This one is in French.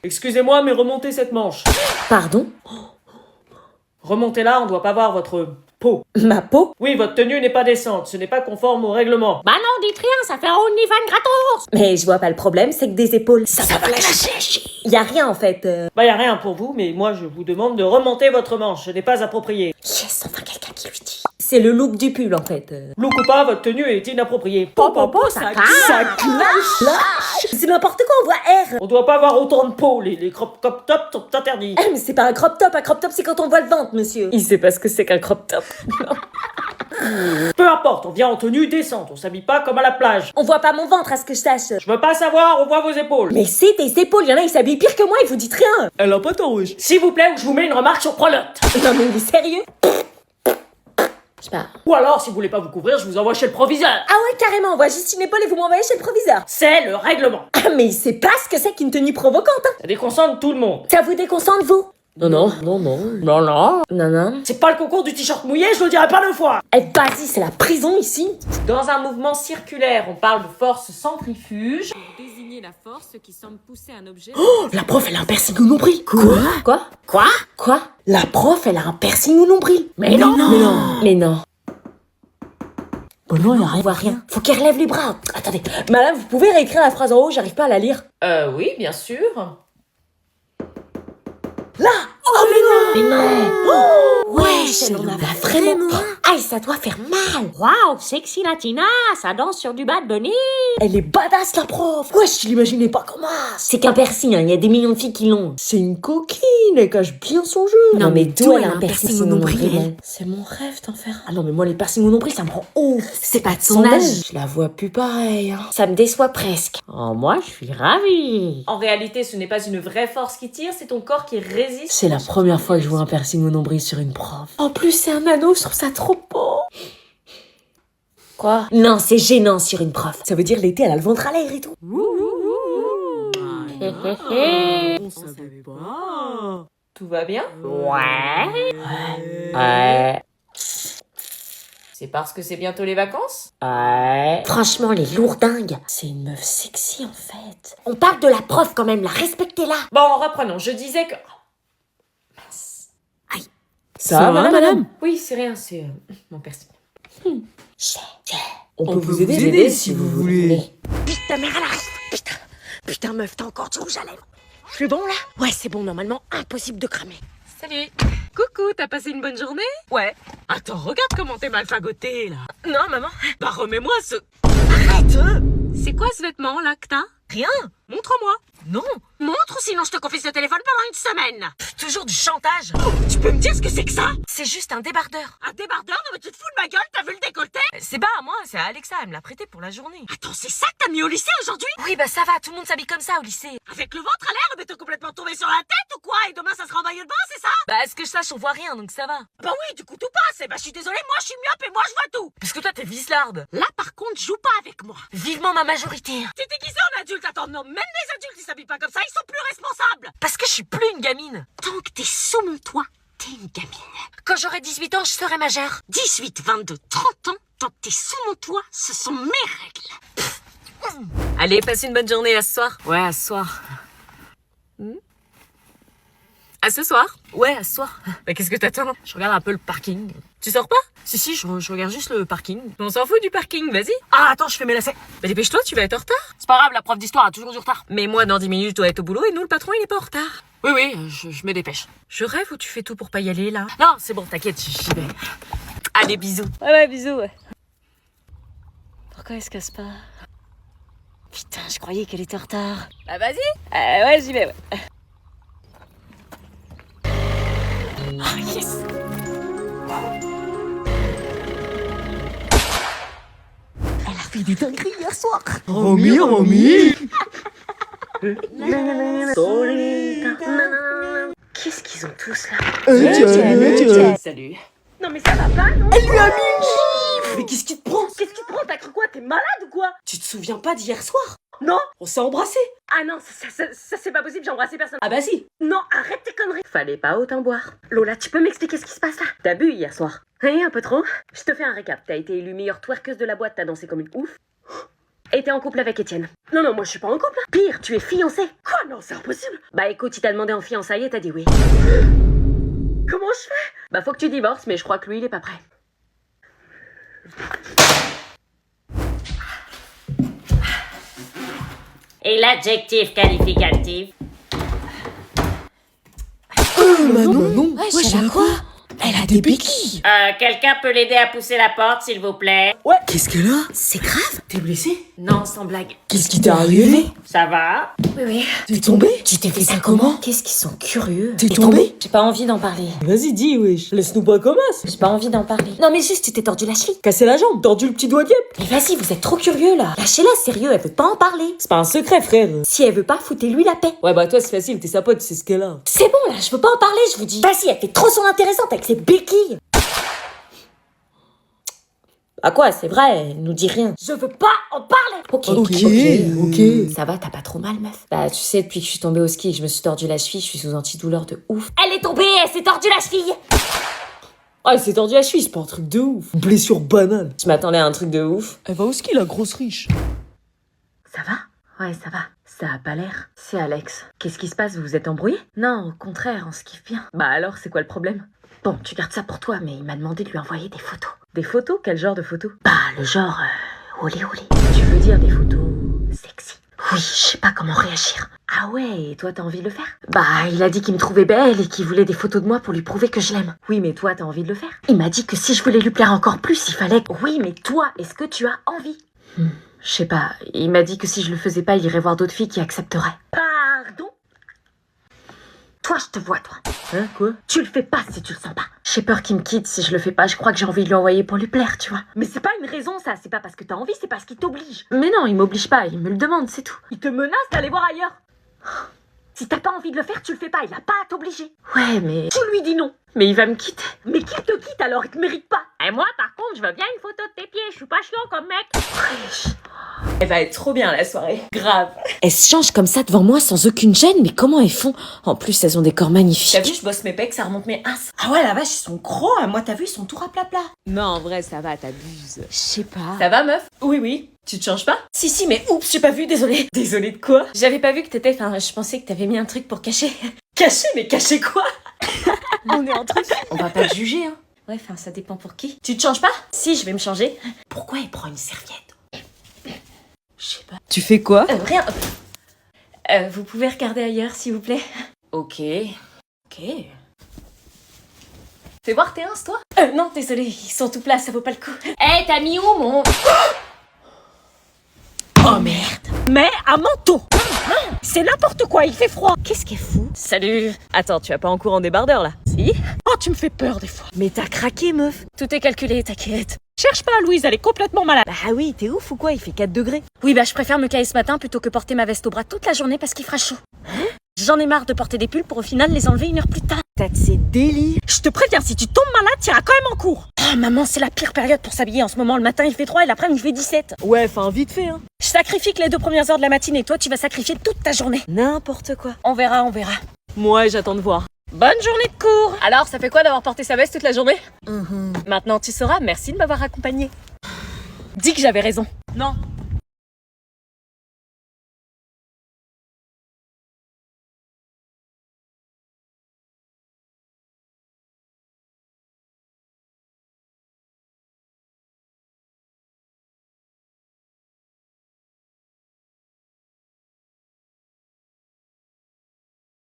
Excusez-moi, mais remontez cette manche. Pardon? Remontez-la, on doit pas voir votre peau. Ma peau? Oui, votre tenue n'est pas décente, ce n'est pas conforme au règlement. Bah non, dites rien, ça fait un OnlyFans gratos. Mais je vois pas le problème, c'est que des épaules, ça va clasher. Y a rien en fait. Bah y a rien pour vous, mais moi je vous demande de remonter votre manche, ce n'est pas approprié. Yes, enfin quelqu'un qui lui dit. C'est le look du pull en fait. Look ou pas, votre tenue est inappropriée. Ça clash. C'est n'importe quoi, on voit R. On doit pas avoir autant de peau, les crop top sont interdits. Mais c'est pas un crop top c'est quand on voit le ventre, monsieur. Il sait pas ce que c'est qu'un crop top. Peu importe, on vient en tenue décente, on s'habille pas comme à la plage. On voit pas mon ventre à ce que je sache. Je veux pas savoir, on voit vos épaules. Mais c'est tes épaules, y'en a, ils s'habillent pire que moi, ils vous dites rien. Elle a pas tort, wesh. S'il vous plaît, ou je vous mets une remarque sur Prolotte. Non mais il est sérieux? Je sais pas. Ou alors, si vous voulez pas vous couvrir, je vous envoie chez le proviseur. Ah ouais, carrément, on voit juste une épaule et vous m'envoyez chez le proviseur. C'est le règlement. Ah mais il sait pas ce que c'est qu'une tenue provocante, hein. Ça déconcentre tout le monde. Ça vous déconcentre, vous? Non. Non. C'est pas le concours du t-shirt mouillé, je le dirai pas 2 fois. Eh vas-y, c'est la prison ici. Dans un mouvement circulaire, on parle de force centrifuge. Désigner la force qui semble pousser un objet. Oh, la prof, elle a un piercing au nombril. Quoi? La prof, elle a un piercing au nombril. Mais non. Bon non, elle voit rien. Faut qu'elle relève les bras. Attendez, madame, vous pouvez réécrire la phrase en haut, j'arrive pas à la lire. Oui, bien sûr. Là. Oh mais non. Wesh, Elle en a vraiment pas. Aïe, ça doit faire mal. Waouh, sexy latina, ça danse sur du Bad Bunny. Elle est badass, la prof. Wesh, je l'imaginais pas comme ça. C'est qu'un piercing, hein. Il y a des millions de filles qui l'ont. C'est une coquine, elle cache bien son jeu. Non, mais d'où elle a un piercing au nombril, elle? C'est mon rêve d'en faire. Ah non, mais moi, les piercings au nombril, ça me rend ouf. C'est pas de son âge. Je la vois plus pareil, hein. Ça me déçoit presque. Oh, moi, je suis ravie. En réalité, ce n'est pas une vraie force qui tire, c'est ton corps qui résiste. C'est la première fois que je vois un piercing au nombril sur une prof. En plus, c'est un anneau, je trouve ça trop beau. Quoi? Non, c'est gênant sur une prof. Ça veut dire l'été, elle a le ventre à l'air et tout. On savait pas. Tout va bien? Ouais. C'est parce que c'est bientôt les vacances? Franchement, les lourdingues. C'est une meuf sexy, en fait. On parle de la prof, quand même, la respectez-la. Bon, reprenons. Je disais que... Ça va, madame? Oui, c'est rien, c'est mon piercing. On peut vous aider si vous voulez. Putain, mais Putain, meuf, t'as encore du rouge à lèvres. Je suis bon, là? Ouais, c'est bon, normalement, impossible de cramer. Salut. Coucou, t'as passé une bonne journée? Ouais. Attends, regarde comment t'es mal fagotée, là. Non, maman. Bah, remets-moi ce... Arrête! C'est quoi ce vêtement là que t'as? Rien. Montre-moi. Non. Montre ou sinon je te confie ce téléphone pendant une semaine. Toujours du chantage. Oh, tu peux me dire ce que c'est que ça? C'est juste un débardeur. Un débardeur? Non, mais tu te fous de ma gueule, t'as vu le décolleté? C'est pas à moi, c'est à Alexa, elle me l'a prêté pour la journée. Attends, c'est ça que t'as mis au lycée aujourd'hui? Oui, bah ça va, tout le monde s'habille comme ça au lycée. Avec le ventre à l'air, mais t'es complètement tombé sur la tête ou quoi? Et demain ça sera en maillot de bain, c'est ça? Bah, à ce que je sache, on voit rien, donc ça va. Bah oui, du coup tout passe. Et bah je suis désolée, moi je suis myope et moi je vois tout. Parce que toi, t'es vislarde. Là par contre, joue pas avec moi. Vivement ma majorité. T'es déguisé en adulte, attends, non, même les adultes ils s'habillent pas comme ça, ils sont plus responsables. Parce que je suis plus une gamine. Tant que t'es sous mon toit, t'es une gamine. Quand j'aurai 18 ans, je serai majeure. 18, 22, 30 ans, tant que t'es sous mon toit, ce sont mes règles. Allez, passe une bonne journée à ce soir. Ouais, à ce soir. À ce soir? Ouais, à ce soir. Bah, qu'est-ce que t'attends? Je regarde un peu le parking. Tu sors pas? Si, je regarde juste le parking. On s'en fout du parking, vas-y. Ah, attends, je fais mes lacets. Bah, dépêche-toi, tu vas être en retard. C'est pas grave, la prof d'histoire a toujours du retard. Mais moi, dans 10 minutes, je dois être au boulot et nous, le patron, il est pas en retard. Oui, je me dépêche. Je rêve ou tu fais tout pour pas y aller, là? Non, c'est bon, t'inquiète, j'y vais. Allez, bisous. Ouais, bisous, ouais. Pourquoi elle se casse pas? Putain, je croyais qu'elle était en retard. Bah, vas-y. Ouais, j'y vais, ouais. Oh, yes. Elle a fait des dingueries hier soir. Romy. Qu'est-ce qu'ils ont tous là? Salut. Non mais ça va pas, non? Elle lui a mis une gifle. Mais qu'est-ce qui te prend? Qu'est-ce qui te prend? T'as cru quoi? T'es malade ou quoi? Tu te souviens pas d'hier soir? Non? On s'est embrassés. Ah non, ça c'est pas possible, j'ai embrassé personne. Ah bah si. Non, arrête tes conneries. Fallait pas autant boire. Lola, tu peux m'expliquer ce qui se passe là? T'as bu hier soir? Oui, un peu trop. Je te fais un récap. T'as été élue meilleure twerkeuse de la boîte, t'as dansé comme une ouf. Et t'es en couple avec Étienne? Non, non, moi je suis pas en couple. Pire, tu es fiancée. Quoi? Non, c'est impossible. Bah écoute, il t'a demandé en fiançailles et t'as dit oui. Comment je fais? Bah faut que tu divorces, mais je crois que lui, il est pas prêt. Et l'adjectif qualificatif? Manon, wesh, elle a quoi? Elle a des béquilles. Quelqu'un peut l'aider à pousser la porte, s'il vous plaît? Qu'est-ce qu'elle a? C'est grave. T'es blessé? Non, sans blague. Qu'est-ce qui t'est arrivé? Ça va? Oui, oui. T'es tombé? Tu t'es fait ça comment? Qu'est-ce qu'ils sont curieux. T'es tombé? J'ai pas envie d'en parler. Vas-y, dis, wesh. Laisse-nous pas commencer. J'ai pas envie d'en parler. Non, mais juste, tu t'es tordu la cheville. Casser la jambe, tordu le petit doigt d'yep. Mais vas-y, vous êtes trop curieux là. Lâchez-la, sérieux, elle veut pas en parler. C'est pas un secret, frère. Si elle veut pas, foutez-lui la paix. Ouais, bah toi, c'est facile, t'es sa pote, c'est ce qu'elle a. C'est bon là, je veux pas en parler, je vous dis. Vas-y, elle fait trop son intéressante avec ses béquilles. À quoi? C'est vrai, elle nous dit rien. Je veux pas en parler. Ok. Ça va, t'as pas trop mal, meuf? Bah, tu sais, depuis que je suis tombée au ski et que je me suis tordu la cheville, je suis sous antidouleur de ouf. Elle est tombée, elle s'est tordue la cheville. Ah, elle s'est tordu la cheville, c'est pas un truc de ouf. Blessure banale. Je m'attendais à un truc de ouf. Elle va au ski, la grosse riche. Ça va? Ouais, ça va. Ça a pas l'air. C'est Alex. Qu'est-ce qui se passe? Vous vous êtes embrouillés? Non, au contraire, on se kiffe bien. Bah alors, c'est quoi le problème? Bon, tu gardes ça pour toi, mais il m'a demandé de lui envoyer des photos. Des photos? Quel genre de photos? Bah, le genre... olé. Tu veux dire des photos... sexy? Oui, je sais pas comment réagir. Ah ouais, et toi t'as envie de le faire? Bah, il a dit qu'il me trouvait belle et qu'il voulait des photos de moi pour lui prouver que je l'aime. Oui, mais toi t'as envie de le faire? Il m'a dit que si je voulais lui plaire encore plus, il fallait... Oui, mais toi, est-ce que tu as envie? Je sais pas, il m'a dit que si je le faisais pas, il irait voir d'autres filles qui accepteraient. Pardon? Toi, je te vois, toi. Hein, quoi? Tu le fais pas si tu le sens pas. J'ai peur qu'il me quitte si je le fais pas. Je crois que j'ai envie de lui envoyer pour lui plaire, tu vois. Mais c'est pas une raison, ça. C'est pas parce que t'as envie, c'est parce qu'il t'oblige. Mais non, il m'oblige pas. Il me le demande, c'est tout. Il te menace d'aller voir ailleurs. Si t'as pas envie de le faire, tu le fais pas. Il a pas à t'obliger. Ouais, mais... Tu lui dis non. Mais il va me quitter. Mais qu'il te quitte alors, il te mérite pas. Et moi, par contre, je veux bien une photo de tes pieds. Je suis pas chiant comme mec. Wesh. Elle va être trop bien, la soirée. Grave. Elles se changent comme ça devant moi sans aucune gêne, mais comment elles font? En plus, elles ont des corps T'as magnifiques. vu, je bosse mes pecs, ça remonte mes ins. Ah ouais, la vache, ils sont gros. Moi, t'as vu, ils sont tout raplapla. Non, en vrai, ça va, t'abuses. Je sais pas. Ça va, meuf? Oui. Tu te changes pas? Si, mais oups, j'ai pas vu, désolée. Désolée de quoi? J'avais pas vu que t'étais... Enfin, je pensais que t'avais mis un truc pour cacher. Caché, mais caché quoi? On est entre filles. On va pas te juger, hein. Ouais, enfin, ça dépend pour qui. Tu te changes pas? Si, je vais me changer. Pourquoi elle prend une serviette? Je sais pas. Tu fais quoi? Rien. Vous pouvez regarder ailleurs, s'il vous plaît? Ok. Fais voir tes ins, toi? Non, désolée, ils sont tout plats, ça vaut pas le coup. Eh, t'as mis où mon... Oh merde. Mais à manteau. C'est n'importe quoi, il fait froid. Qu'est-ce qu'elle fout? Salut. Attends, tu vas pas en cours en débardeur, là? Si? Oh, tu me fais peur des fois. Mais t'as craqué, meuf. Tout est calculé, t'inquiète. Cherche pas, Louise, elle est complètement malade. Bah oui, t'es ouf ou quoi? Il fait 4 degrés. Oui, bah je préfère me caler ce matin plutôt que porter ma veste au bras toute la journée parce qu'il fera chaud. J'en ai marre de porter des pulls pour au final les enlever 1 heure plus tard. T'as de ces délires. Je te préviens, si tu tombes malade, t'iras quand même en cours. Oh maman, c'est la pire période pour s'habiller en ce moment. Le matin il fait 3 et l'après-midi il fait 17. Ouais, enfin, vite fait, hein. Je sacrifie que les 2 premières heures de la matinée. Toi, tu vas sacrifier toute ta journée. N'importe quoi. On verra. Moi, j'attends de voir. Bonne journée de cours. Alors, ça fait quoi d'avoir porté sa veste toute la journée? Maintenant, tu sauras. Merci de m'avoir accompagnée. Dis que j'avais raison. Non,